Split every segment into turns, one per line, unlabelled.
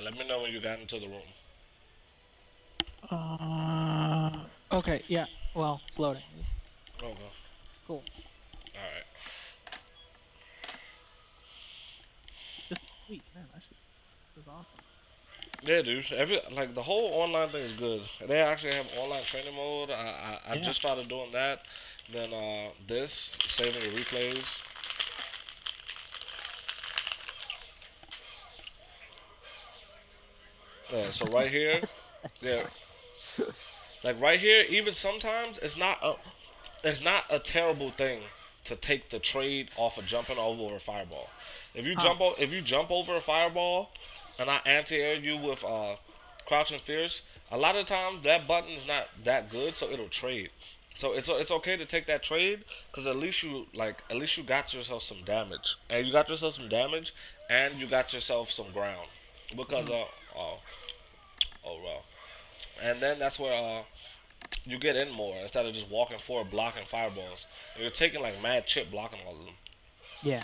Alright, let me know when you got into the room.
Okay, yeah. Well, it's loading.
Okay.
Cool.
Alright.
This is sweet, man. This is awesome.
Yeah, dude. Like the whole online thing is good. They actually have online training mode. I
Yeah.
just started doing that. Then this saving the replays. Yeah. So right here,
That
yeah,
sucks.
like right here, even sometimes it's not a terrible thing to take the trade off of jumping over a fireball.
Huh.
If you jump over a fireball, and I anti-air you with crouching fierce, a lot of times that button is not that good, so it'll trade. So it's okay to take that trade because at least you got yourself some damage, and you got yourself some damage, and you got yourself some ground because
Mhm.
oh oh well, and then that's where you get in more instead of just walking forward blocking fireballs. You're taking like mad chip blocking all of them.
Yeah.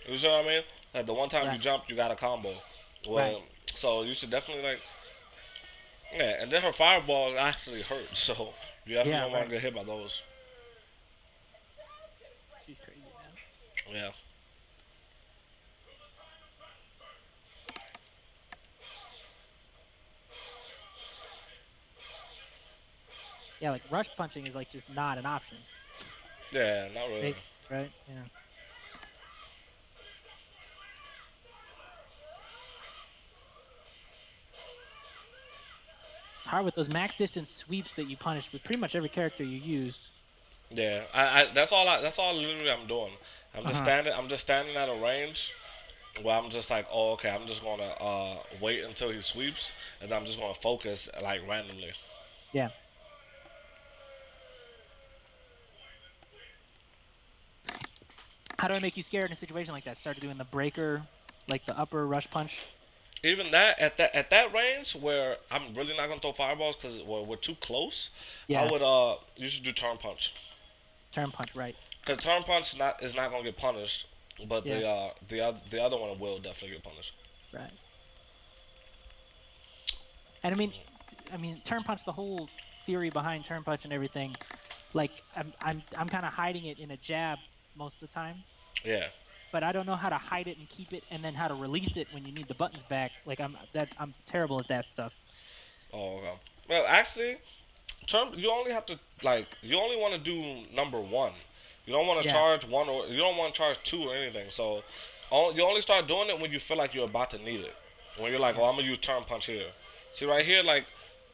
You see what I mean? Like the one time you
Right.
jumped, you got a combo.
Right.
Well, so you should definitely like yeah. And then her fireball actually hurt, so you definitely
Yeah.
don't want
Right.
to get hit by those.
She's crazy, man.
Yeah,
Yeah. Like rush punching is like just not an option.
yeah, not really.
Right. Right. Yeah. It's hard with those max distance sweeps that you punish with pretty much every character you used.
Yeah, that's all literally I'm doing.
Uh huh.
I'm just standing at a range where I'm just like, oh okay, I'm just gonna wait until he sweeps, and I'm just gonna focus like randomly.
Yeah. How do I make you scared in a situation like that? Started doing the breaker, like the upper rush punch.
Even that at that range where I'm really not gonna throw fireballs because we're too close, I
Yeah.
would you should do turn punch.
Turn punch. Right.
Cause turn punch not is not gonna get punished, but
Yeah.
the other one will definitely get punished.
Right. And I mean, turn punch. The whole theory behind turn punch and everything. Like, I'm kind of hiding it in a jab most of the time,
Yeah.
but I don't know how to hide it and keep it, and then how to release it when you need the buttons back. Like, I'm terrible at that stuff.
Oh okay. Well, actually, turn you only have to like you only want to do number one. You don't want to
Yeah.
charge one or you don't want to charge two or anything. So, you only start doing it when you feel like you're about to need it. When you're like,
Yeah.
oh, I'm gonna use turn punch here. See right here, like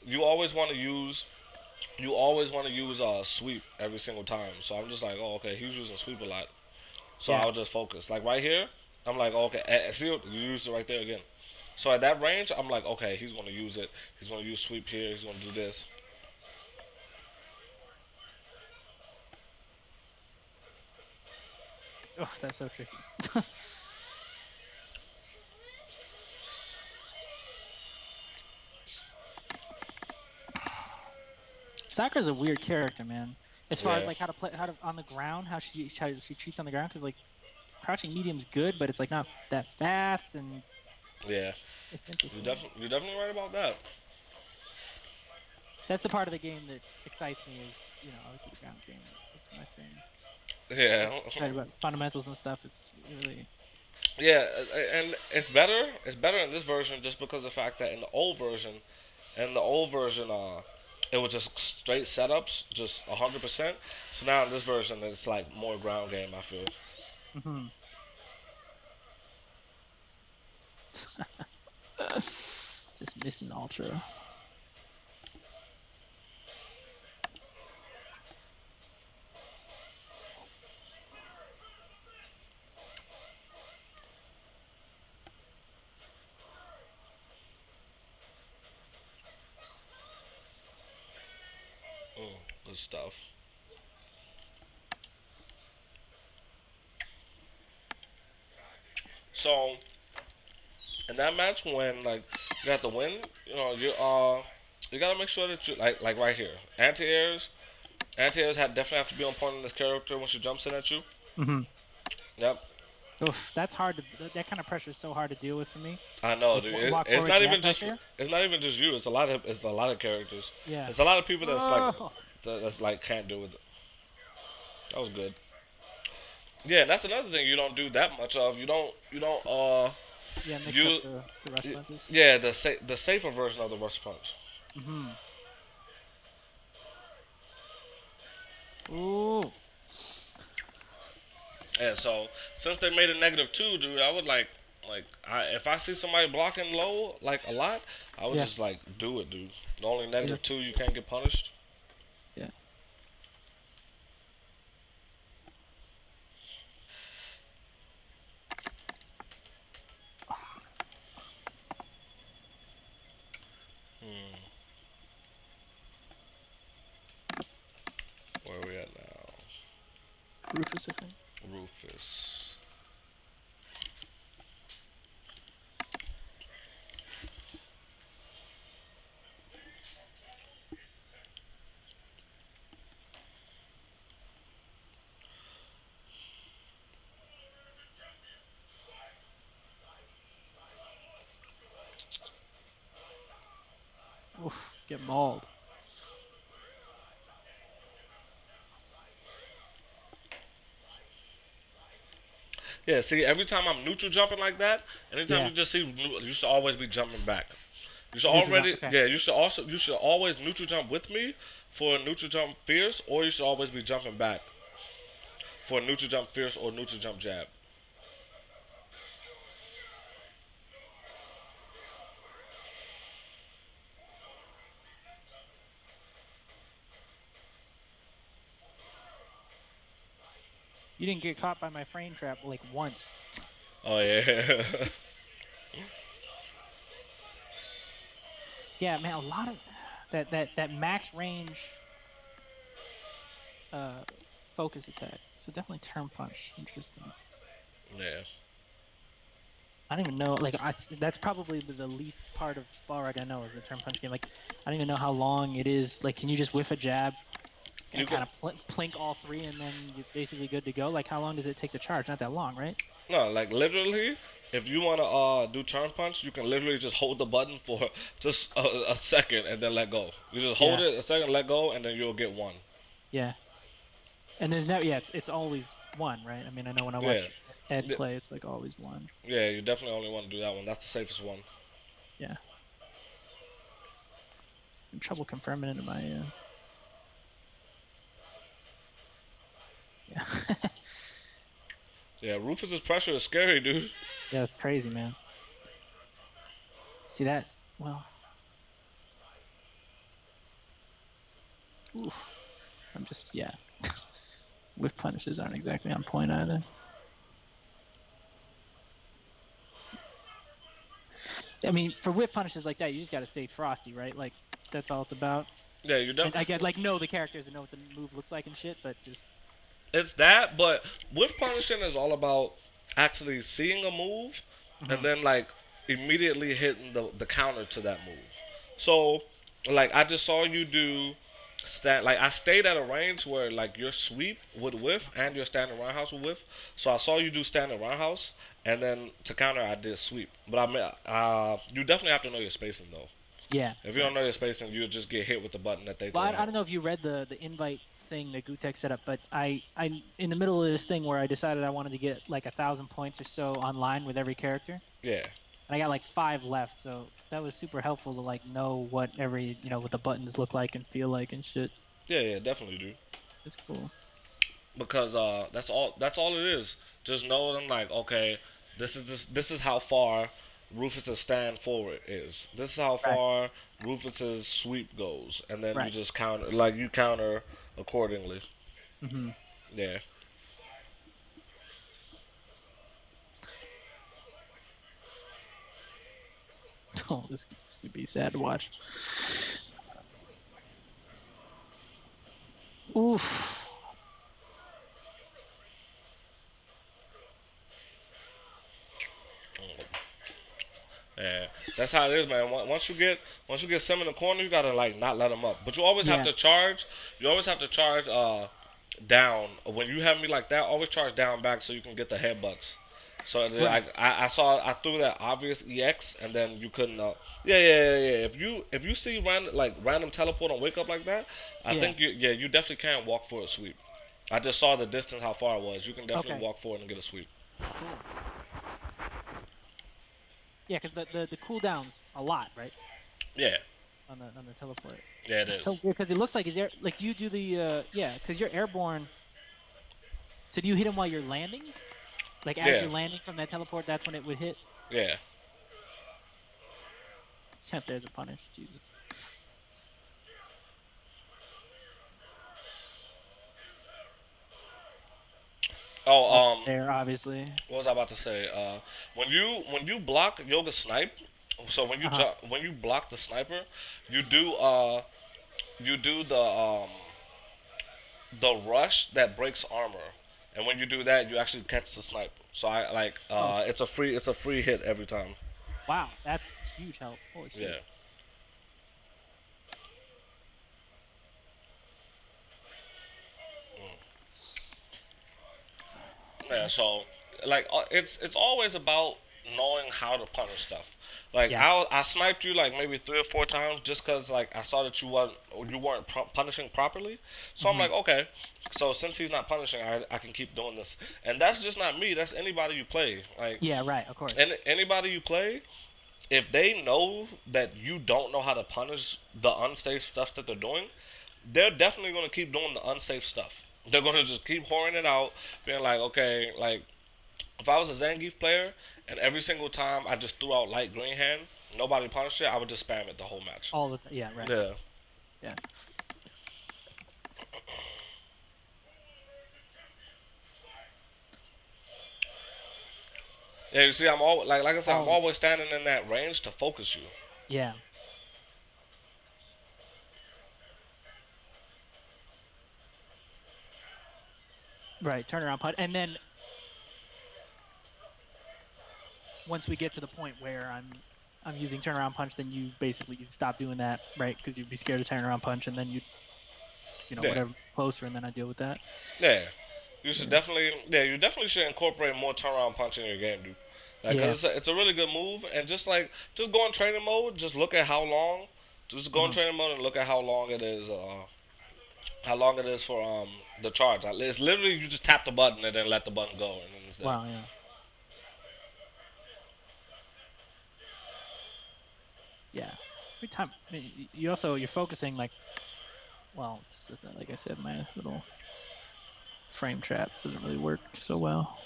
you always want to use you always want to use sweep every single time. So I'm just like, oh, okay, he's using sweep a lot. So
Yeah.
I'll just focus. Like right here, I'm like, oh, okay, see, you use it right there again. So at that range, I'm like, okay, he's gonna use it. He's gonna use sweep here. He's gonna do this.
Oh, that's so tricky. Sakura's a weird character, man. As far as
Yeah,
like how to play, how to on the ground, how she treats on the ground, because like crouching medium's good, but it's like not that fast, and
yeah.
it's interesting.
You're definitely right about that.
That's the part of the game that excites me. Is obviously the ground game. That's my thing. So
Yeah,
excited about fundamentals and stuff. It's really
yeah, and it's better. It's better in this version just because of the fact that in the old version, it was just straight setups, just 100%. So now in this version, it's like more ground game. I feel.
mhm. Just missing ultra.
Good stuff. So in that match, when like you got the win, you gotta make sure that you like right here, anti airs definitely have to be on point in this character when she jumps in at you.
Hmm.
Yep.
Oof, that's hard to. That kind of pressure is so hard to deal with for me.
I know,
Like
dude.
walk
It's
forward
not
jab
even just
pressure.
you. It's a lot of characters.
Yeah.
It's a lot of people
Oh.
that's like can't do it. That was good. Yeah, that's another thing you don't do that much of. You don't
Yeah, mix up
you
the rush punches.
yeah the safer version of the rush punch.
Mhm. Ooh.
Yeah, so since they made it -2, dude, I would if I see somebody blocking low like a lot, I would
Yeah.
just like do it, dude. The only
Yeah.
-2 you can't get punished.
Yeah.
Hmm, where are we at now?
Rufus, I think.
Rufus.
Oof. Get mauled.
Yeah, see, every time I'm neutral jumping like that, anytime
Yeah.
you just see, you should always be jumping back. You should
Neutral jump.
already,
Okay.
yeah, you should always neutral jump with me for a neutral jump fierce, or you should always be jumping back for a neutral jump fierce or neutral jump jab.
You didn't get caught by my frame trap like once.
Oh yeah,
Yeah, man. A lot of that max range uh focus attack. So definitely turn punch. Interesting.
yeah.
I don't even know. Like, that's probably the least part of Balrog I know is the turn punch game. Like, I don't even know how long it is. Like, can you just whiff a jab and
You can
kind of plink all three, and then you're basically good to go? Like, how long does it take to charge? Not that long, right?
no like literally. If you wanna do turn punch, you can literally just hold the button for just a second and then let go. You just hold
Yeah,
it a second, let go, and then you'll get one.
yeah. And there's no, yeah, it's always one, right? I mean, I know when I
Yeah,
watch Ed
yeah,
play, it's like always one.
yeah. You definitely only want to do that one. That's the safest one.
Yeah, I'm trouble confirming into my yeah.
Yeah, Rufus's pressure is scary, dude.
Yeah, it's crazy, man. See that? Well, oof. I'm just yeah. Whiff punishes aren't exactly on point either. I mean, for whiff punishes like that, you just got to stay frosty, right? Like that's all it's about.
Yeah, you
And I
definitely.
get like know the characters and know what the move looks like and shit, but just
It's that, but with punishing is all about actually seeing a move and
mhm,
then like immediately hitting the counter to that move. So like I just saw you do stand like I stayed at a range where like your sweep would whiff and your standing roundhouse would whiff. So I saw you do standing roundhouse and then to counter I did sweep. But I mean you definitely have to know your spacing though.
yeah,
If you don't
right.
know your spacing, you'll just get hit with the button that they
Well,
throw
I
out.
don't know if you read the invite thing that Gutek set up, but I in the middle of this thing where I decided I wanted to get like 1,000 points or so online with every character, and
Yeah.
I got like 5 left, so that was super helpful to like know what every what the buttons look like and feel like and shit.
Yeah, yeah, definitely do.
It's cool.
Because that's all it is. Just know them like okay, this is how far Rufus's stand forward is. This is how
Right.
far Rufus's sweep goes, and then you
Right.
just counter like you counter accordingly.
Hmm.
Yeah.
Oh, this would be sad to watch. Oof.
Yeah, that's how it is, man. Once you get some in the corner, you gotta like not let them up. But you always have
Yeah.
to charge. You always have to charge down when you have me like that. Always charge down back so you can get the headbutts. So
Right.
I saw I threw that obvious EX and then you couldn't. Yeah. If you see random teleport and wake up like that, I
Yeah.
think you definitely can walk for a sweep. I just saw the distance how far it was. You can definitely
Okay.
walk for it and get a sweep.
Cool. Yeah, because the cooldown's a lot, right?
Yeah,
On the teleport.
yeah it
It's so
is.
weird because it looks like he's air. Like, do you do the yeah? Because you're airborne. So do you hit him while you're landing? Like as
Yeah,
you're landing from that teleport, that's when it would hit.
yeah.
Except there's a punish. Jesus.
Oh,
Up there, obviously.
what was I about to say? When you block yoga snipe, so
Uh huh.
when you block the sniper, you do you do the rush that breaks armor, and when you do that, you actually catch the sniper. So I like
Oh,
it's a free hit every time.
wow, that's huge help. Holy shit.
Yeah. Mm. Yeah,
That's
so it's always about knowing how to punish stuff. Like
yeah.
I sniped you like maybe 3 or 4 times just because like I saw that you weren't punishing properly. So I'm
Hmm.
like okay, so since he's not punishing, I can keep doing this. And that's just not me. That's anybody you play. Like
Yeah, right. Of course.
anybody you play, if they know that you don't know how to punish the unsafe stuff that they're doing, they're definitely going to keep doing the unsafe stuff. They're going to just keep whoring it out, being like, okay, like if I was a Zangief player and every single time I just threw out light green hand, nobody punished it, I would just spam it the whole match.
All the yeah, right.
Yeah.
Yeah.
Yeah, you see, I'm all like I said, I'm
Oh,
always standing in that range to focus you.
yeah. Right. Turnaround putt, and then once we get to the point where I'm using turnaround punch, then you basically stop doing that, right? Because you'd be scared to turn around punch, and then you know,
Yeah,
whatever closer, and then I deal with that.
yeah. You should
Yeah.
definitely, yeah, you definitely should incorporate more turnaround punch in your game, dude. Like,
Yeah.
cause it's a really good move, and just go in training mode. Just look at how long. Just go in
Uh-huh.
training mode and look at how long it is for the charge. It's literally you just tap the button and then let the button go, and then it's there.
Wow. Yeah. Yeah. Every time you also you're focusing like well, like I said, my little frame trap doesn't really work so well.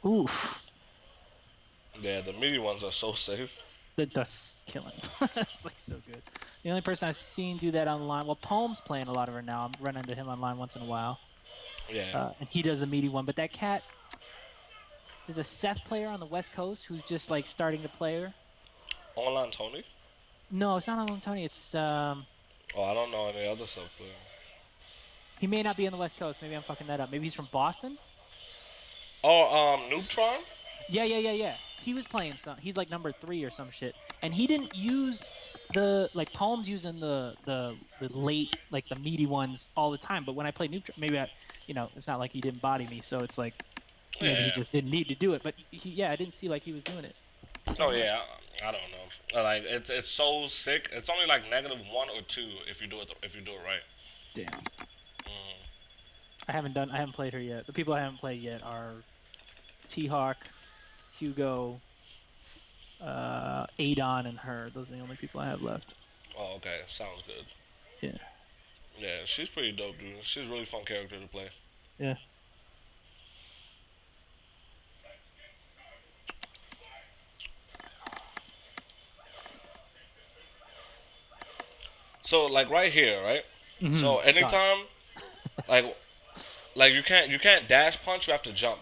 Oof.
Yeah, the meaty ones are so safe.
That does kill him. It's like so good. The only person I've seen do that online, well, Poem's playing a lot of her now. I'm running into him online once in a while,
Yeah,
and he does the meaty one. But that cat, there's a Seth player on the West Coast who's just like starting to play her.
online Tony.
No, it's not on Tony. It's
Oh, I don't know any other stuff. But...
he may not be on the West Coast. Maybe I'm fucking that up. Maybe he's from Boston.
Oh, Noobtron.
Yeah. He was playing some. He's like number 3 or some shit, and he didn't use the like Poems using the late like the meaty ones all the time. But when I play Noob, maybe I, you know, it's not like he didn't body me, so it's like maybe he
Yeah.
just didn't need to do it. But yeah, I didn't see like he was doing it so
Oh
much.
yeah. I don't know. Like it's so sick. It's only like -1 or 2 if you do it if you do it right.
Damn.
Mm.
I haven't played her yet. The people I haven't played yet are T Hawk, Hugo, Adon, and her. Those are the only people I have left.
Oh, okay. Sounds good.
Yeah.
Yeah, she's pretty dope, dude. She's a really fun character to play.
Yeah.
So like right here, right?
Mm-hmm.
So
God.
anytime like you can't dash punch, you have to jump.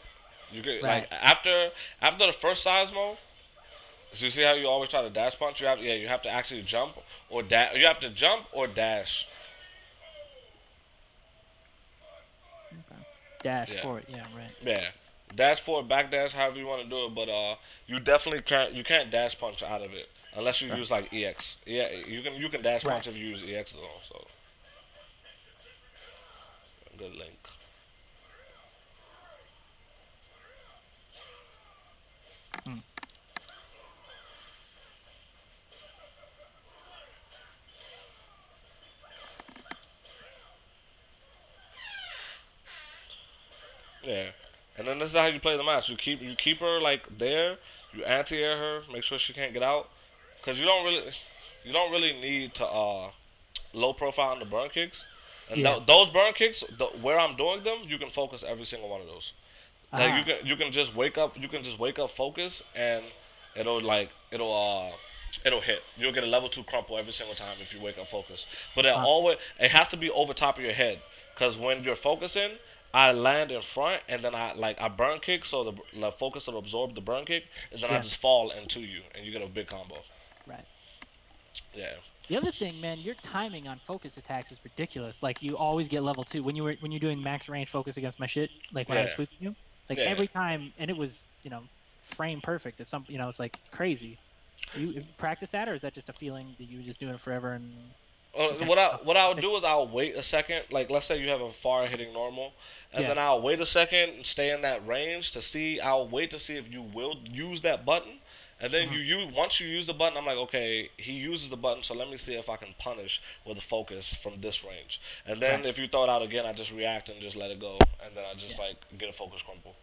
You get like
Right.
after the first Seismo, so you see how you always try to dash punch? You have to actually jump or dash. You have to jump or dash.
Okay. Dash
Yeah,
for it. Yeah. Right.
yeah. Dash forward, back dash, however you want to do it, but you definitely can't dash punch out of it unless you
Right.
use like EX. Yeah, you can dash
Right.
punch if you use EX though. So good link.
Mm.
Yeah. And then this is how you play the match. You keep her like there. You anti-air her. Make sure she can't get out. Cause you don't really need to low profile on the burn kicks. And
Yeah.
those burn kicks, where I'm doing them, you can focus every single one of those. Like you
Ah.
can you can just wake up you can just wake up focus and it'll hit. You'll get a level 2 crumple every single time if you wake up focus. But
Ah.
it has to be over top of your head cuz when you're focusing, I land in front and then I burn kick so the focus will absorb the burn kick and then I
Yeah.
just fall into you and you get a big combo.
Right.
Yeah.
The other thing, man, your timing on focus attacks is ridiculous. Like you always get level 2 when you're doing max range focus against my shit. Like when I was
Yeah.
sweeping you, like
Yeah.
every time, and it was frame perfect. At some it's like crazy. You practice that, or is that just a feeling that you were just doing it forever and you kind
What I
of
what I would do is I'll wait a second. Like let's say you have a far hitting normal, and
yeah.
then I'll wait a second and stay in that range to see. I'll wait to see if you will use that button, and then
Hmm.
once you use the button, I'm like, okay, he uses the button, so let me see if I can punish with a focus from this range. And then
Right.
if you throw it out again, I just react and just let it go, and then I just
Yeah.
like get a focus crumple.